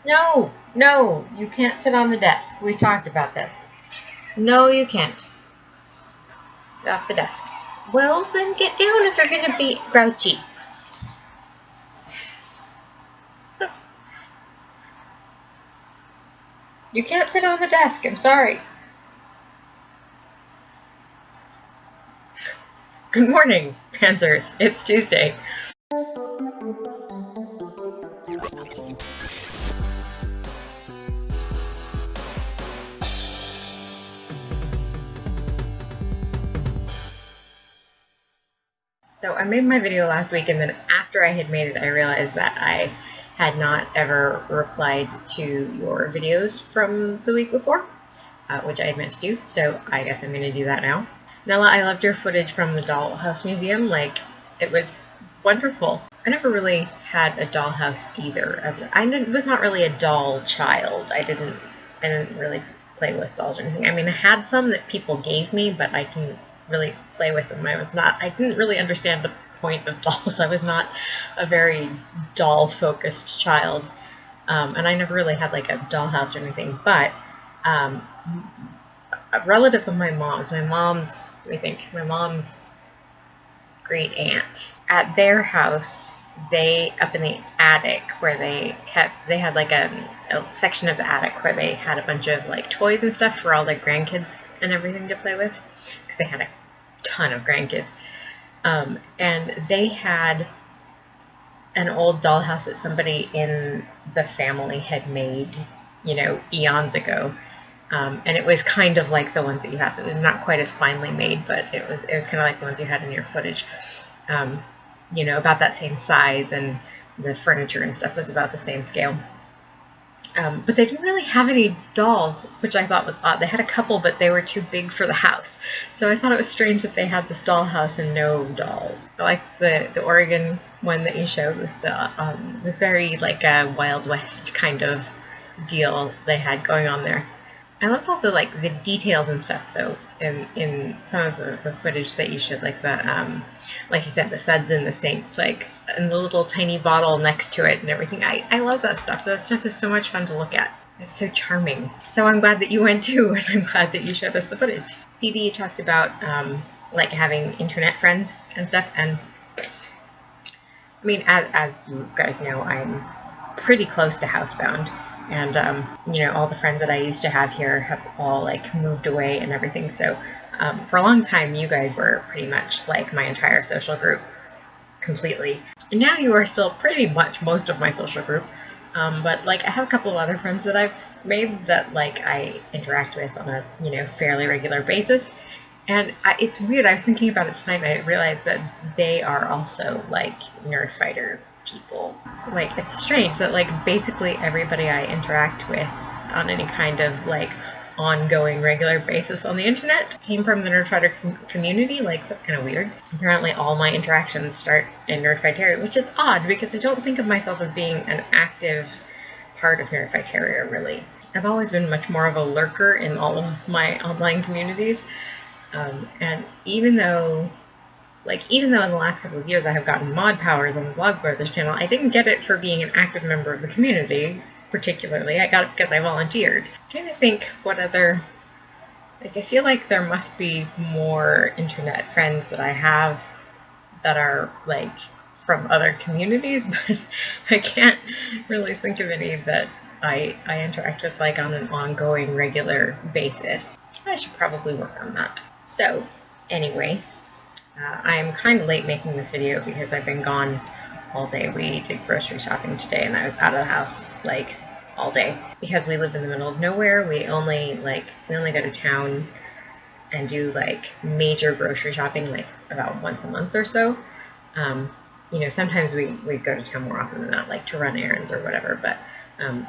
No, no, you can't sit on the desk. We talked about this. No, you can't. Get off the desk. Well, then get down if you're going to be grouchy. You can't sit on the desk. I'm sorry. Good morning, Panzers. It's Tuesday. So I made my video last week, and then after I had made it, I realized that I had not ever replied to your videos from the week before, which I had meant to do, so I guess I'm going to do that now. Nella, I loved your footage from the Dollhouse Museum. Like, it was wonderful. I never really had a dollhouse either. I was not really a doll child. I didn't really play with dolls or anything. I mean, I had some that people gave me, but I didn't really play with them. I didn't really understand the point of dolls. I was not a very doll-focused child. And I never really had like a dollhouse or anything, but a relative of my mom's great aunt, at their house, up in the attic where they had like a section of the attic where they had a bunch of like toys and stuff for all their grandkids and everything to play with, because they had a ton of grandkids. And they had an old dollhouse that somebody in the family had made, eons ago. And it was kind of like the ones that you have. It was not quite as finely made, but it was kind of like the ones you had in your footage. About that same size, and the furniture and stuff was about the same scale. But they didn't really have any dolls, which I thought was odd. They had a couple, but they were too big for the house. So I thought it was strange that they had this dollhouse and no dolls. I like the Oregon one that you showed with it was very like a Wild West kind of deal they had going on there. I loved all the details and stuff though in some of the footage that you showed, like like you said, the suds in the sink, like, and the little tiny bottle next to it and everything. I love that stuff. That stuff is so much fun to look at. It's so charming. So I'm glad that you went too, and I'm glad that you showed us the footage. Phoebe, you talked about like having internet friends and stuff, and I mean, as you guys know, I'm pretty close to housebound. And, all the friends that I used to have here have all, like, moved away and everything. So, for a long time, you guys were pretty much, like, my entire social group completely. And now you are still pretty much most of my social group. But, like, I have a couple of other friends that I've made that, like, I interact with on a, fairly regular basis. And it's weird. I was thinking about it tonight, and I realized that they are also, like, Nerdfighter people. Like, it's strange that like basically everybody I interact with on any kind of like ongoing regular basis on the internet came from the Nerdfighter community. Like, that's kind of weird. Apparently all my interactions start in Nerdfighteria, which is odd because I don't think of myself as being an active part of Nerdfighteria, really. I've always been much more of a lurker in all of my online communities, and even though in the last couple of years I have gotten mod powers on the Blog Brothers channel, I didn't get it for being an active member of the community, particularly. I got it because I volunteered. I'm trying to think what other... Like, I feel like there must be more internet friends that I have that are, like, from other communities, but I can't really think of any that I interact with, like, on an ongoing, regular basis. I should probably work on that. So, anyway... I'm kind of late making this video because I've been gone all day. We did grocery shopping today, and I was out of the house like all day because we live in the middle of nowhere. We only go to town and do like major grocery shopping like about once a month or so. Sometimes we go to town more often than not, like to run errands or whatever, but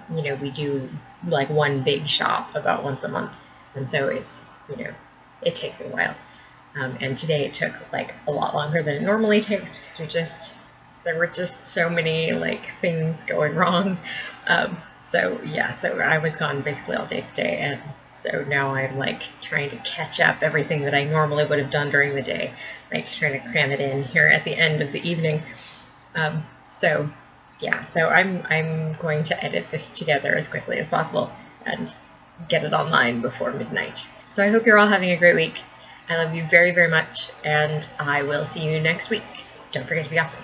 we do like one big shop about once a month, and so it's it takes a while. And today it took like a lot longer than it normally takes because there were just so many like things going wrong. So I was gone basically all day today, and so now I'm like trying to catch up everything that I normally would have done during the day, like trying to cram it in here at the end of the evening. So yeah, so I'm going to edit this together as quickly as possible and get it online before midnight. So I hope you're all having a great week. I love you very, very much, and I will see you next week. Don't forget to be awesome.